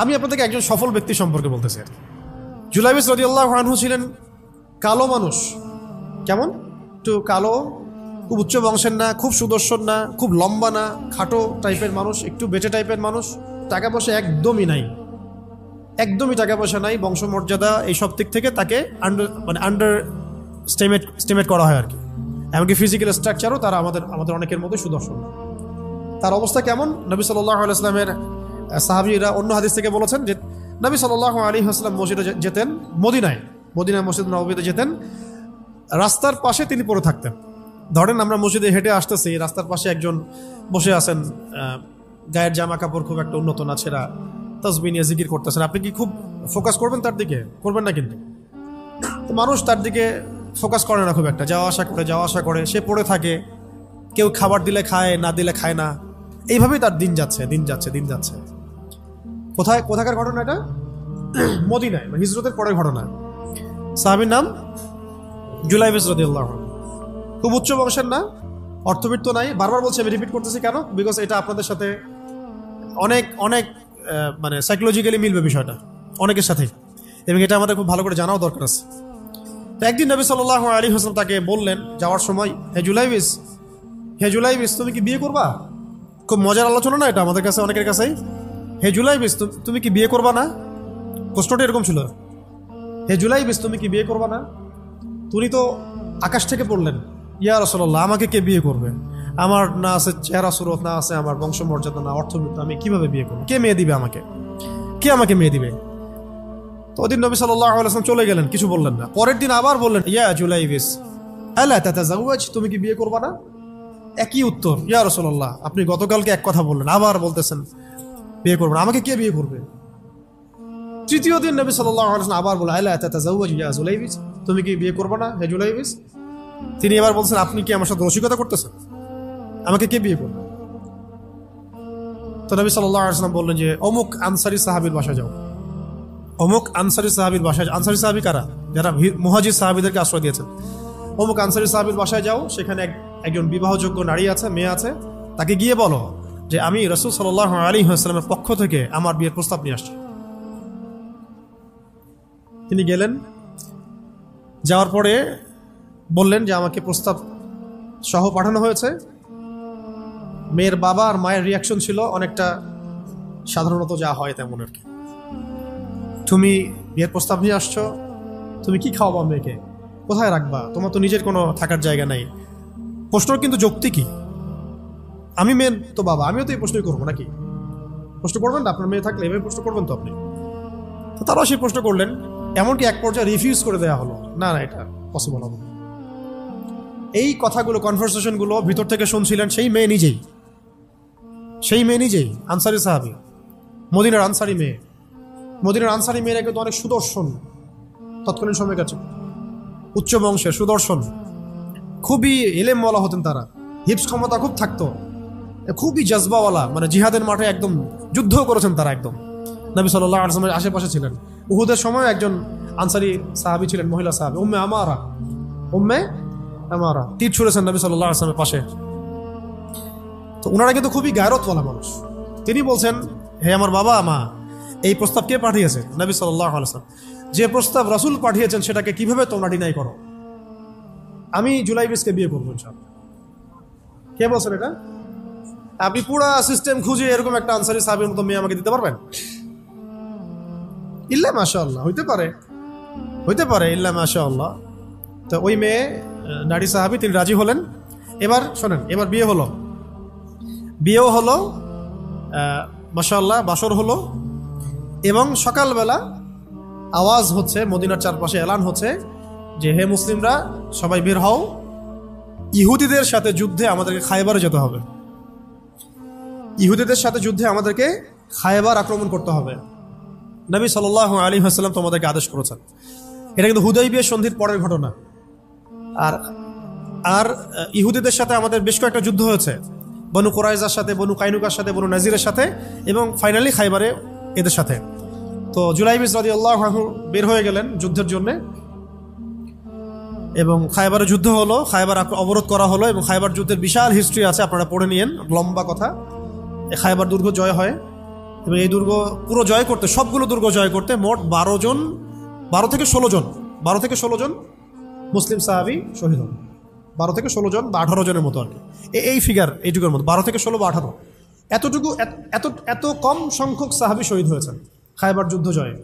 আমি আপনাদেরকে একজন সফল ব্যক্তি সম্পর্কে বলতেছি। জুলাইবিস রাদিয়াল্লাহু আনহু ছিলেন কালো মানুষ। কেমন? একটু কালো, খুব উচ্চ বংশের না, খুব সুদর্শন না, খুব লম্বা না, খাটো টাইপের মানুষ, একটু বেটে টাইপের মানুষ। টাকা পয়সা একদমই নাই, একদমই টাকা পয়সা নাই, বংশমর্যাদা এই সব দিক থেকে তাকে আন্ডার স্টেমেট করা হয় আর কি। এমনকি ফিজিক্যাল স্ট্রাকচারও তারা আমাদের অনেকের মধ্যে সুদর্শন। তার অবস্থা কেমন? নবী সাল্লাল্লাহু আলাইহি ওয়াসাল্লামের সাহাবীরা অন্য হাদিস থেকে বলেছেন যে নবী সাল্লাল্লাহু আলাইহি ওয়াসাল্লাম মসজিদে যেতেন, মদিনায় মসজিদ নববীতে যেতেন, রাস্তার পাশে তিনি পড়ে থাকতেন। ধরেন আমরা মসজিদে হেঁটে আসতেছি, রাস্তার পাশে একজন বসে আছেন, গায়ের জামা কাপড় খুব একটা উন্নত না, ছেঁড়া, তাসবিহ নিয়ে জিকির করতেছেন। আপনি কি খুব ফোকাস করবেন তার দিকে? করবেন না কিন্তু। তো মানুষ তার দিকে ফোকাস করে না খুব একটা, যাওয়া আসা করে, সে পড়ে থাকে। কেউ খাবার দিলে খায়, না দিলে খায় না। এইভাবেই তার দিন যাচ্ছে। কোথাকার ঘটনা এটা? মদিনায়, হিজরতের পরের ঘটনা। সাহাবীর নাম জুলাইবিস রাদিয়াল্লাহু আনহু। খুব উচ্চ বংশের না, অর্থবিত্ত নাই। বারবার বলছি, আমি রিপিট করতেছি কেন? বিকজ এটা আপনাদের সাথে অনেক অনেক মানে সাইকোলজিক্যালি মিলবে বিষয়টা অনেকের সাথে, এবং এটা আমাদের খুব ভালো করে জানাও দরকার আছে। তো একদিন নবী সাল্লাল্লাহু আলাইহি ওয়াসাল্লাম তাকে বললেন যাওয়ার সময়, হে জুলাইবিস তুমি কি বিয়ে করবা? খুব মজার আলোচনা না এটা আমাদের কাছে, অনেকের কাছেই। হে জুলাইবিস তুমি কি বিয়ে করবা না? প্রশ্নটা এরকম ছিল, হে জুলাইবিস তুমি কি বিয়ে করবা না? তুমি তো আকাশ থেকে পড়লেন, ইয়া রাসূলুল্লাহ আমাকে কে বিয়ে করবে? আমার না আছে চেহারা সুরত, না আছে আমার বংশমর্যাদা, না অর্থবিত্ত, আমি কিভাবে বিয়ে করবো? কে মেয়ে দিবে আমাকে? কে আমাকে মেয়ে দিবে? তো ওদিন নবী সাল্লাল্লাহু আলাইহি ওয়াসাল্লাম চলে গেলেন, কিছু বললেন না। পরের দিন আবার বললেন, ইয়া জুলাইবিস আলা তাতাযাওয়াজ তুমি কি বিয়ে করবা না? একই উত্তর, ইয়া রাসূলুল্লাহ আপনি গতকালকে এক কথা বললেন, আবার বলতেছেন বিয়ে করবেন, আমাকে কে বিয়ে করবে? তৃতীয় দিন নবী সাল্লাল্লাহু আলাইহি ওয়াসাল্লাম আবার বললেন, আলা তাতাযাওয়াজ ইয়া জুলাইবিস তুমি কি বিয়ে করবা না হে জুলাইবিস? তিনি এবার বলছেন, আপনি কি আমার সাথে রসিকতা করতেছেন? আমাকে কে বিয়ে করবে? তো নবী সাল্লাল্লাহু আলাইহি ওয়াসাল্লাম বললেন যে অমুক আনসারী সাহাবীর বাসায় যাও। অমুক আনসারী সাহাবীর বাসায়, আনসারী সাহাবী কারা? যারা মুহাজির সাহাবীদেরকে আশ্রয় দিয়েছেন। অমুক আনসারী সাহাবীর বাসায় যাও, সেখানে একজন বিবাহযোগ্য নারী আছে, মেয়ে আছে, তাকে গিয়ে বলো যে আমি রাসূল সাল্লাল্লাহু আলাইহি ওয়াসাল্লামের পক্ষ থেকে আমার বিয়ের প্রস্তাব নিয়ে আসছি। তিনি গেলেন, যাওয়ার পরে বললেন যে আমাকে প্রস্তাব সহ পাঠানো হয়েছে। মেয়ের বাবা আর মায়ের রিয়াকশন ছিল অনেকটা সাধারণত যা হয় তেমন আর কি। তুমি বিয়ের প্রস্তাব নিয়ে আসছো, তুমি কি খাওয়াবা মেয়েকে? কোথায় রাখবা? তোমার তো নিজের কোনো থাকার জায়গা নাই। প্রশ্ন কিন্তু যৌক্তিকই। আমি মেয়ের তো বাবা, আমিও তো এই প্রশ্নই করবো নাকি? প্রশ্ন করবেন না? আপনার মেয়ে থাকলে এভাবে প্রশ্ন করবেন তো আপনি। তো তারাও সেই প্রশ্ন করলেন, এমনকি এক পর্যায়ে রিফিউজ করে দেওয়া হলো, না এটা পসিবল হবে। এই কথাগুলো, কনভারসেশনগুলো ভিতর থেকে শুনছিলেন সেই মেয়ে নিজেই, আনসারী সাহাবী, মদিনার আনসারী মেয়ে। মদিনার আনসারী মেয়েরা কিন্তু অনেক সুদর্শন তৎকালীন সময়ের কাছে, উচ্চ বংশের, সুদর্শন, খুবই এলেমওয়ালা হতেন তারা, হিপস ক্ষমতা খুব থাকতো, খুবই জজবাওয়ালা, মানে জিহাদের মাঠে একদম যুদ্ধ করেছেন তারা একদম। নবী সাল্লাল্লাহু আলাইহি ওয়াসাল্লামের আশেপাশে ছিলেন। উহুদের সময় একজন আনসারী সাহাবী ছিলেন, মহিলা সাহাবী, উম্মে আমারা তীর ছুঁড়েছেন নবী সাল্লাল্লাহু আলাইহি ওয়াসাল্লামের পাশে। তো ওনারা কিন্তু খুবই গায়রতওয়ালা মানুষ। তিনি বলছেন, হে আমার বাবা মা, এই প্রস্তাব কে পাঠিয়েছে? নবী সাল্লাল্লাহু আলাইহি ওয়াসাল্লাম। যে প্রস্তাব রাসূল পাঠিয়েছেন সেটাকে কিভাবে তোমরা ডিনাই করো? আমি জুলাইবিসকে বিয়ে করবো ইনশাআল্লাহ। কে বলছেন এটা? আপনি পুরো সিস্টেম খুঁজে এরকম একটা আনসারী সাহাবীর মতো মেয়ে আমাকে দিতে পারবেন? ইল্লা মাশাআল্লাহ, হইতে পারে ইল্লা মাশাআল্লাহ। তো ওই মেয়ে নারী সাহাবী, তিনি রাজি হলেন। এবার শোনেন, এবার বিয়েও হলো, মাশাআল্লাহ, বাসর হলো, এবং সকালবেলা আওয়াজ হচ্ছে, মদিনার চারপাশে এলান হচ্ছে যে হে মুসলিমরা সবাই বের হও, ইহুদিদের সাথে যুদ্ধে আমাদেরকে খায়বারে যেতে হবে। ইহুদিদের সাথে যুদ্ধে আমাদেরকে খায়বার আক্রমণ করতে হবে। নবী সাল্লাল্লাহু আলাইহি ওয়াসাল্লাম তোমাদেরকে আদেশ করেছেন। এটা কিন্তু হুদাইবিয়া সন্ধির পরের ঘটনা। আর ইহুদিদের সাথে আমাদের বেশ কয়েকটা যুদ্ধ হয়েছে, বনু কুরাইজার সাথে, বনু কাইনুকার সাথে, বনু নাজিরের সাথে, এবং ফাইনালি খায়বারে এদের সাথে। তো জুলাইবিস রাদিয়াল্লাহু আনহু বের হয়ে গেলেন যুদ্ধের জন্য, এবং খায়বারে যুদ্ধ হলো, খায়বার অবরোধ করা হলো, এবং খায়বার যুদ্ধের বিশাল হিস্ট্রি আছে, আপনারা পড়ে নিয়েন, লম্বা কথা। খায়বার দুর্গ জয় হয়, এবং এই দুর্গ পুরো জয় করতে, সবগুলো দুর্গ জয় করতে মোট 12 থেকে 16 জন মুসলিম সাহাবী শহীদ হন। 12 থেকে 16 জন বা 18 জনের মতো আর কি, এই ফিগার এইটুকুর মতো, 12 থেকে 16 বা 18, এতটুকু এত কম সংখ্যক সাহাবী শহীদ হয়েছেন খায়বার যুদ্ধ জয়ে।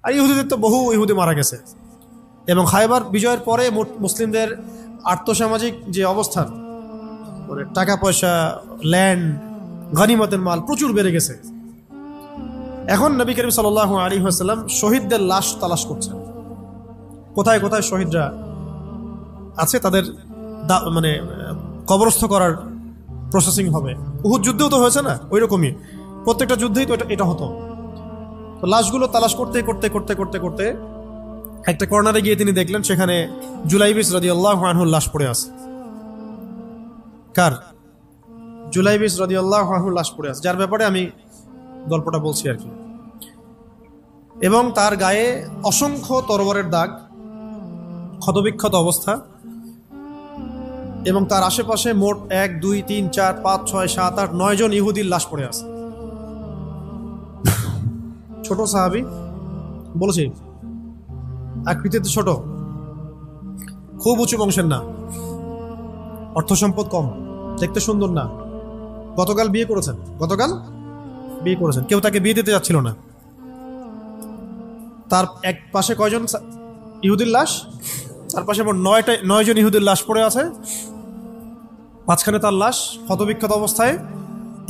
আর ইহুদিদের তো বহু ইহুদি মারা গেছে। এবং খায়বার বিজয়ের পরে মুসলিমদের আর্থসামাজিক যে অবস্থান, মানে টাকা পয়সা, ল্যান্ড, গনিমতের মাল প্রচুর বেড়ে গেছে। এখন নবী করিম সাল্লাল্লাহু আলাইহি ওয়াসাল্লাম শহীদদের লাশ তালাশ করছেন, কোথায় কোথায় শহীদরা আছে, তাদের মানে কবরস্থ করার প্রসেসিং হবে। উহুদ যুদ্ধেও তো হয়েছে না, ওই রকমই প্রত্যেকটা যুদ্ধেই তো এটা হতো। তো লাশগুলো তালাশ করতে করতে করতে করতে করতে একটা কর্নারে গিয়ে তিনি দেখলেন সেখানে জুলাইবিস রাদিয়াল্লাহু আনহুর লাশ পড়ে আছে। কার? জুলাইবিস রাদিয়াল্লাহু আনহুর লাশ পড়ে আছে, যার ব্যাপারে আমি গল্পটা বলছি আর কি। এবং তার গায়ে অসংখ্য তরবারের দাগ, ক্ষতবিক্ষত অবস্থা, এবং তার আশেপাশে মোট 1 2 3 4 5 6 7 8 9 জন ইহুদির লাশ পড়ে আছে। ছোট সাহাবী, বলেছি আকৃতিতে ছোট, খুব উঁচু বংশের না, অর্থ সম্পদ কম, দেখতে সুন্দর না। গতকাল বিয়ে করেছেন, কেউ তাকে বিয়ে দিতে যাচ্ছিল না। তার এক পাশে কয়জন ইহুদির লাশ? তার পাশে মোট 9 জন ইহুদির লাশ পড়ে আছে, মাঝখানে তার লাশ ক্ষতবিক্ষত অবস্থায়।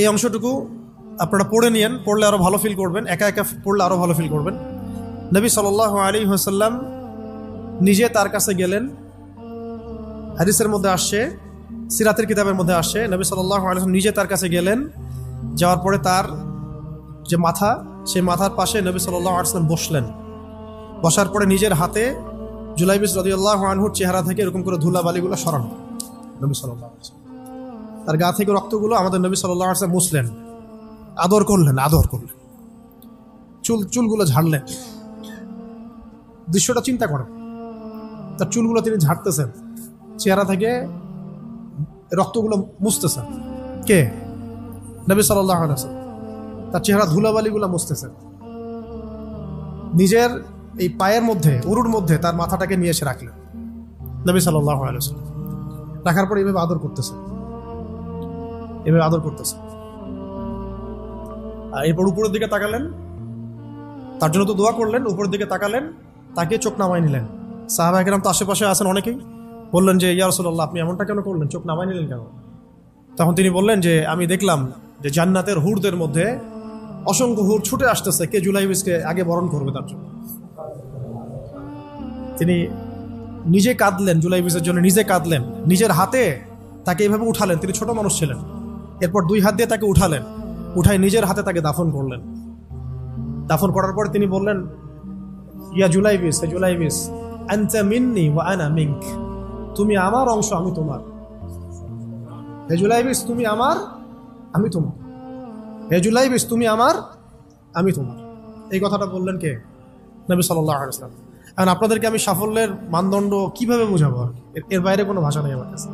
এই অংশটুকু আপনারা পড়ে নিয়েন, পড়লে আরো ভালো ফিল করবেন, একা একা পড়লে আরো ভালো ফিল করবেন। নবী সাল্লাল্লাহু আলাইহি ওয়াসাল্লাম নিজে তার কাছে গেলেন। হাদিসের মধ্যে আসছে, সিরাতের কিতাবের মধ্যে আসছে, নবী সাল্লাল্লাহু আলাইহি ওয়াসাল্লাম নিজে তার কাছে গেলেন। যাওয়ার পরে তার যে মাথা, সেই মাথার পাশে নবী সাল্লাল্লাহু আলাইহি ওয়াসাল্লাম বসলেন। বসার পরে নিজের হাতে জুলাইবিস রাদিয়াল্লাহু আনহুর চেহারা থেকে এরকম করে ধুলাবালিগুলো সরানো নবী সাল্লাল্লাহু আলাইহি ওয়াসাল্লাম। তার গা থেকে রক্তগুলো আমাদের নবী সাল্লাল্লাহু আলাইহি ওয়াসাল্লাম মুছলেন, আদর করলেন, চুলগুলো ঝাড়লেন। দৃশ্যটা চিন্তা করেন, তার চুলগুলো তিনি ঝাড়তেছেন, চেহারা থেকে রক্তগুলো মুছতেছেন। কে? নবী সাল্লাল্লাহু আলাইহি ওয়াসাল্লাম। তার চেহারা ধুলাবালিগুলো মুছতেছেন। নিজের এই পায়ের মধ্যে, উরুর মধ্যে তার মাথাটাকে নিয়ে এসে রাখলেন নবী সাল্লাল্লাহু আলাইহি ওয়াসাল্লাম। রাখার পরে এভাবে আদর করতেছেন। আর এরপর উপরের দিকে তাকালেন, তার জন্য তো দোয়া করলেন, উপরের দিকে তাকালেন, তাকে চোখ নামায় নিলেন। সাহাবা একরাম তো আশেপাশে আছেন অনেকেই, বললেন যে ইয়া রাসূলুল্লাহ, আপনি এমনটা কেন করলেন, চোখ নামায় নিলেন কেন? তখন তিনি বললেন যে আমি দেখলাম যে জান্নাতের হুরদের মধ্যে অসংখ্য হুর ছুটে আসতেছে, কে জুলাইবিসকে আগে বরণ করবে তার জন্য। তিনি নিজে কাঁদলেন, জুলাইবিসের জন্য নিজে কাঁদলেন, নিজের হাতে তাকে এইভাবে উঠালেন। তিনি ছোট মানুষ ছিলেন। এরপর 2 হাত দিয়ে তাকে উঠালেন, উঠায় নিজের হাতে তাকে দাফন করলেন। দাফন করার পরে তিনি বললেন, ইয়া জুলাইবিস, হে জুলাইবিস, আনতা মিন্নি ওয়া আনা মিনক, তুমি আমার অংশ, আমি তোমার। হে জুলাইবিস, তুমি আমার, আমি তোমার। হে জুলাইবিস, তুমি আমার, আমি তোমার। এই কথাটা বললেন কে? নবী সাল্লাল্লাহু আলাইহি ওয়াসাল্লাম। এখন আপনাদেরকে আমি সাফল্যের মানদণ্ড কিভাবে বোঝাবো? এর বাইরে কোনো ভাষা নেই আমার কাছে।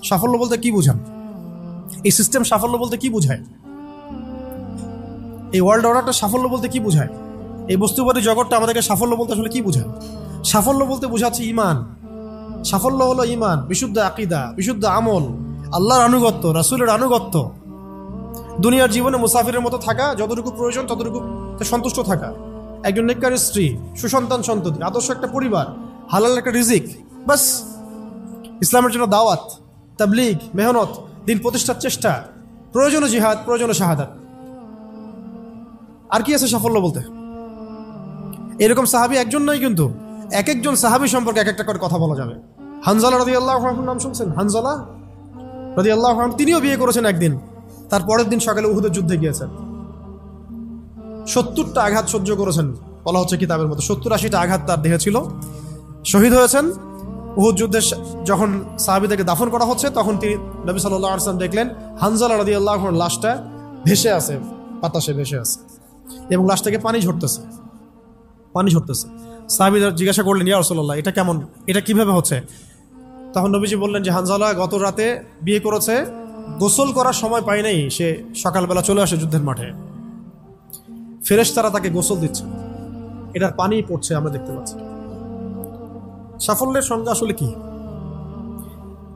সাফল্য বলতে কি বুঝান? এই সিস্টেম সাফল্য বলতে কি বোঝায়? এই ওয়ার্ল্ড অর্ডারটা সাফল্য বলতে কি বোঝায়? এই বস্তুবাদী জগৎটা আমাদেরকে সাফল্য বলতে আসলে কি বোঝায়? সাফল্য বলতে বোঝাচ্ছে ঈমান। সাফল্য হলো ঈমান, বিশুদ্ধ আকীদা, বিশুদ্ধ আমল, আল্লাহর আনুগত্য, রাসূলের আনুগত্য, দুনিয়ার জীবনে মুসাফিরের মতো থাকা, যতটুকু প্রয়োজন ততটুকু সন্তুষ্ট থাকা, একজন নেককার স্ত্রী, সুসন্তান সন্ততি, আদর্শ একটা পরিবার, হালাল একটা রিজিক, বাস। ইসলামের জন্য দাওয়াত, তাবলীগ, মেহনত, দিন প্রতিষ্ঠার চেষ্টা, প্রয়োজনীয় জিহাদ, প্রয়োজনীয় শাহাদাত। আর কি আছে সাফল্য বলতে? এরকম সাহাবী একজন নয়, কিন্তু এক একজন সাহাবী সম্পর্কে এক একটা করে কথা বলা যাবে। হানজালা রাদিয়াল্লাহু আনহুর নাম শুনছেন? হানজালা রাদিয়াল্লাহু আনহু, তিনিও বিয়ে করেছেন একদিন। তার পরের দিন সকালে উহুদের যুদ্ধে গিয়েছেন। 70টা আঘাত সহ্য করেছেন, বলা হচ্ছে কিতাবের মতো 70-80টা আঘাত তার দেহে ছিল। শহীদ হয়েছেন। উহুদ যুদ্ধে যখন সাহাবীদেরকে দাফন করা হচ্ছে, তখন তিনি নবী সাল্লাল্লাহু আলাইহি ওয়াসাল্লাম দেখলেন হানজালা রাদিয়াল্লাহু আনহুর লাশটা ভেসে আছে, বাতাসে ভেসে আছে, এবং লাশটাকে পানি ঝরতেছে। সাহাবীরা জিজ্ঞাসা করলেন, ইয়া রাসূলুল্লাহ, এটা কেমন, এটা কিভাবে হচ্ছে? তখন নবীজি বললেন যে হানজালা গত রাতে বিয়ে করেছে, গোসল করার সময় পায় নাই, সে সকালবেলা চলে আসে যুদ্ধের মাঠে। ফেরেশতারা তাকে গোসল দিচ্ছে, এটার পানি পড়ছে, আমরা দেখতে পাচ্ছি। সাফল্যের সংজ্ঞা আসলে কি?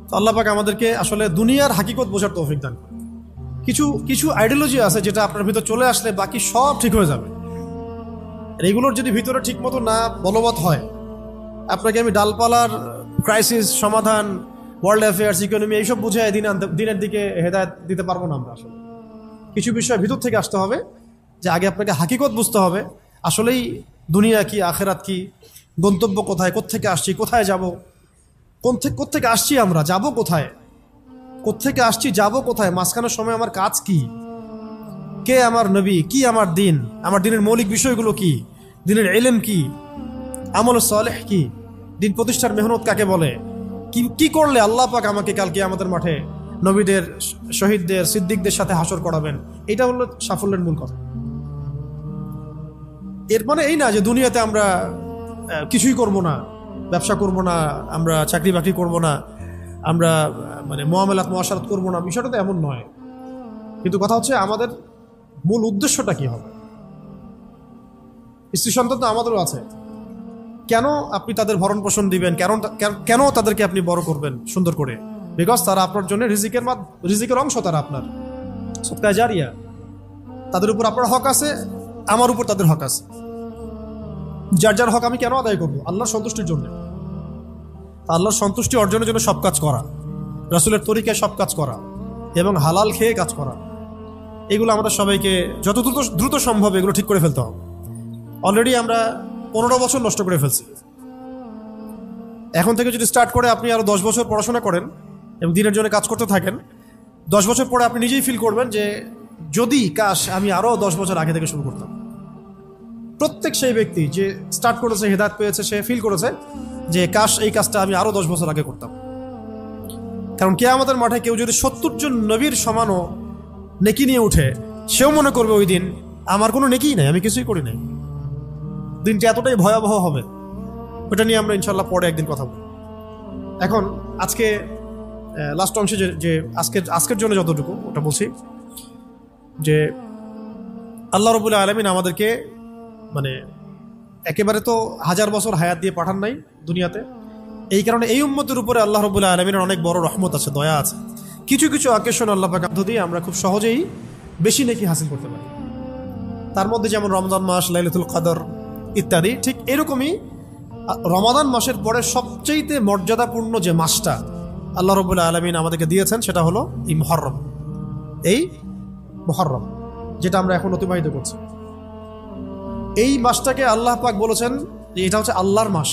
তো আল্লাহ পাক আমাদেরকে আসলে দুনিয়ার হাকিকত বোঝার তৌফিক দান করেন। কিছু কিছু আইডিওলজি আছে যেটা আপনার ভিতর চলে আসলে বাকি সব ঠিক হয়ে যাবে। এগুলোর যদি ভিতরে ঠিক মতো না বলবৎ হয়, আপনাকে আমি ডালপালার ক্রাইসিস সমাধান, ওয়ার্ল্ড অ্যাফেয়ার্স, ইকোনমি এইসব বুঝে দিনের দিকে হেদায়েত দিতে পারবো না আমরা। আসলে কিছু বিষয় ভিতর থেকে আসতে হবে, যে আগে আপনাকে হাকিকত বুঝতে হবে আসলেই দুনিয়া কি, আখেরাত কি, গন্তব্য কোথায়, কোত্থেকে আসছি, কোথায় যাব, কোত্থেকে আসছি, আমরা যাব কোথায়, কোত্থেকে আসছি, যাব কোথায়, মাঝখানের সময় আমার কাজ কি, কে আমার নবী, কি আমার দিন, আমার দিনের মৌলিক বিষয়গুলো কি, দিনের ইলম কি, আমল সালেহ কি, দিন প্রতিষ্ঠার মেহনত কাকে বলে, কি করলে আল্লাহ পাক আমাকে কালকে আমাদের মাঠে নবীদের, শহীদদের, সিদ্দিকদের সাথে হাসর করাবেন। এটা হলো সাফল্যের মূল কথা। এর মানে এই না যে দুনিয়াতে আমরা কিছুই করব না, ব্যবসা করব না, আমরা চাকরি বাকরি করব না, আমরা মানে মুআমালাত মুআশারাত করব না, বিষয়টা তো এমন নয়। কিন্তু কথা হচ্ছে আমাদের মূল উদ্দেশ্যটা কি হবে। স্ত্রী সন্তান তো আমাদেরও আছে, কেন আপনি তাদের ভরণ পোষণ দিবেন, কেন তাদেরকে আপনি বড় করবেন সুন্দর করে? বিকজ তারা আপনার জন্য রিজিকের অংশ, তারা আপনার সদকা জারিয়া, তাদের উপর আপনার হক আছে, আমার উপর তাদের হক আছে। যার যার হক আমি কেন আদায় করবো? আল্লাহর সন্তুষ্টির জন্য। আল্লাহর সন্তুষ্টি অর্জনের জন্য সব কাজ করা, রাসূলের তরিকায় সব কাজ করা এবং হালাল খেয়ে কাজ করা, এগুলো আমাদের সবাইকে যত দ্রুত সম্ভব এগুলো ঠিক করে ফেলতে হবে। অলরেডি আমরা 15 বছর নষ্ট করে ফেলছি। এখন থেকে যদি স্টার্ট করে আপনি আরো 10 বছর পড়াশোনা করেন এবং দিনের জন্য কাজ করতে থাকেন, 10 বছর পরে আপনি নিজেই ফিল করবেন যে যদি কাশ আমি আরো 10 বছর আগে থেকে শুরু করতাম। প্রত্যেক সেই ব্যক্তি যে স্টার্ট করেছে, হেদায়েত পেয়েছে, সে ফিল করেছে যে কাশ এই কাজটা আমি আরো 10 বছর আগে করতাম। কারণ কিয়ামতের মাঠে কেউ যদি 70 জন নবীর সমানও নেকি নিয়ে উঠে, সেও মনে করবে ওই দিন আমার কোনো নেকিই নাই, আমি কিছুই করি নাই। দিনটি এতটাই ভয়াবহ হবে, ওটা নিয়ে আমরা ইনশাল্লাহ পরে একদিন কথা বলব। এখন আজকে লাস্ট অংশে যে আজকের জন্য যতটুকু ওটা বলছি, যে আল্লাহ রাব্বুল আলামিন আমাদেরকে মানে একেবারে তো 1000 বছর হায়াত দিয়ে পাঠান নাই দুনিয়াতে। এই কারণে এই উম্মতের উপরে আল্লাহ রাব্বুল আলামিনের অনেক বড় রহমত আছে, দয়া আছে। কিছু কিছু অকেশন আল্লাহ পাক দিয়ে আমরা খুব সহজেই বেশি নেকি হাসিল করতে পারি। তার মধ্যে যেমন রমজান মাস, লাইলাতুল কদর ইত্যাদি। ঠিক এরকমই রমাদান মাসের পরে সবচেয়ে মর্যাদাপূর্ণ যে মাসটা আল্লাহ রাব্বুল আলামিন আমাদেরকে দিয়েছেন সেটা হলো এই মুহররম। এই মুহররম যেটা আমরা এখন অতিবাহিত করছি, এই মাসটাকে আল্লাহ পাক বলেছেন যে এটা হচ্ছে আল্লাহর মাস।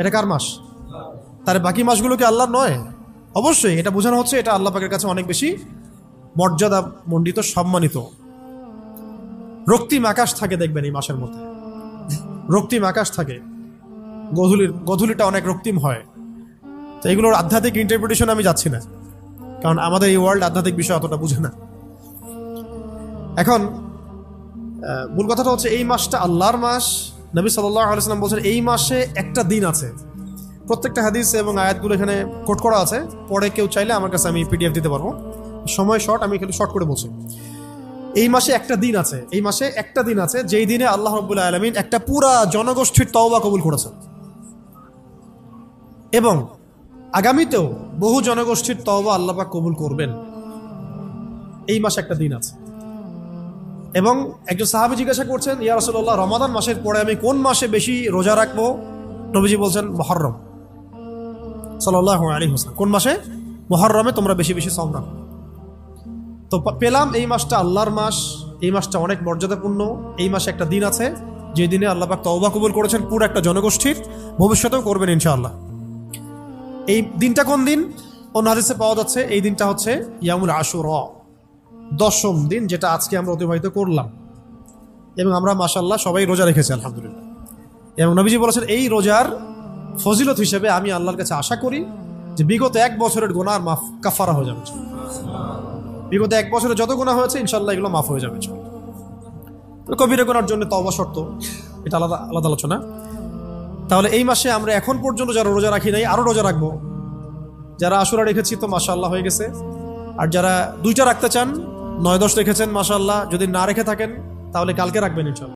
এটা কার মাস? তার বাকি মাসগুলো কি আল্লাহর নয়? অবশ্যই। এটা বোঝানো হচ্ছে এটা আল্লাহ পাকের কাছে অনেক বেশি মর্যাদা মণ্ডিত, সম্মানিত। রক্তিম আকাশ থাকে দেখবেন এই মাসের মধ্যে, রক্তিম আকাশ থাকে, গধূলিটা অনেক রক্তিম হয়। তো এগুলোর আধ্যাত্মিক ইন্টারপ্রিটেশন আমি যাচ্ছি না, কারণ আমাদের এই ওয়ার্ল্ড আধ্যাত্মিক বিষয় অতটা বুঝে না। এখন মূল কথাটা হচ্ছে এই মাসটা আল্লাহর মাস। নবী সাল্লাল্লাহু আলাইহি ওয়াসাল্লাম বলছেন এই মাসে একটা দিন আছে। প্রত্যেকটা হাদিস এবং আয়াতগুলো এখানে কোট করা আছে, পরে কেউ চাইলে আমার কাছে আমি পিডিএফ দিতে পারবো। সময় শর্ট, আমি একটু শর্ট করে বলছি। এই মাসে একটা দিন আছে, এই মাসে একটা দিন আছে যেই দিনে আল্লাহ রাব্বুল আলামিন একটা পুরা জনগোষ্ঠীর তওবা কবুল করেছেন, এবং আগামীতেও বহু জনগোষ্ঠীর তওবা আল্লাহ পাক কবুল করবেন। এই মাসে একটা দিন আছে। এবং একজন সাহাবী জিজ্ঞাসা করছেন, ইয়া রাসূলুল্লাহ, রমাদান মাসের পরে আমি কোন মাসে বেশি রোজা রাখবো? নবীজি বলছেন মুহররম সাল্লাল্লাহু আলাইহি ওয়াসাল্লাম। কোন মাসে? মুহররমে তোমরা বেশি বেশি সাওম রাখো। তো পেলাম এই মাসটা আল্লাহর মাস, এই মাসটা অনেক মর্যাদাপূর্ণ। এই মাসে একটা দিন আছে যে দিনে আল্লাহ পাক তওবা কবুল করেছেন পুরো একটা জনগোষ্ঠীর, ভবিষ্যতেও করবেন ইনশাআল্লাহ। এই দিনটা কোন দিন? অন্য হাদিসে পাওয়া যাচ্ছে এই দিনটা হচ্ছে ইয়ামুল আশুরা, 10ম দিন, যেটা আজকে আমরা অতিবাহিত করলাম। এবং আমরা মাশাআল্লাহ সবাই রোজা রেখেছি আলহামদুলিল্লাহ। এবং নবীজি বলেছেন এই রোজার ফজিলত হিসেবে আমি আল্লাহর কাছে আশা করি যে বিগত 1 বছরের গুনাহ মাফ কাফারা হয়ে যাবে। বিগত 1 বছরে যত গুনাহ হয়েছে ইনশাআল্লাহ এগুলো মাফ হয়ে যাবে। তো কবিরা গুনার জন্য তওবা শর্ত, এটা আলাদা আলাদা আলোচনা। তাহলে এই মাসে আমরা এখন পর্যন্ত যারা রোজা রাখি নাই আরো রোজা রাখবো। যারা আশুরা রেখেছি তো মাশাআল্লাহ হয়ে গেছে। আর যারা 2টা রাখতে চান, 9-10 রেখেছেন মাশাআল্লাহ। যদি না রেখে থাকেন তাহলে কালকে রাখবেন ইনশাল্লাহ।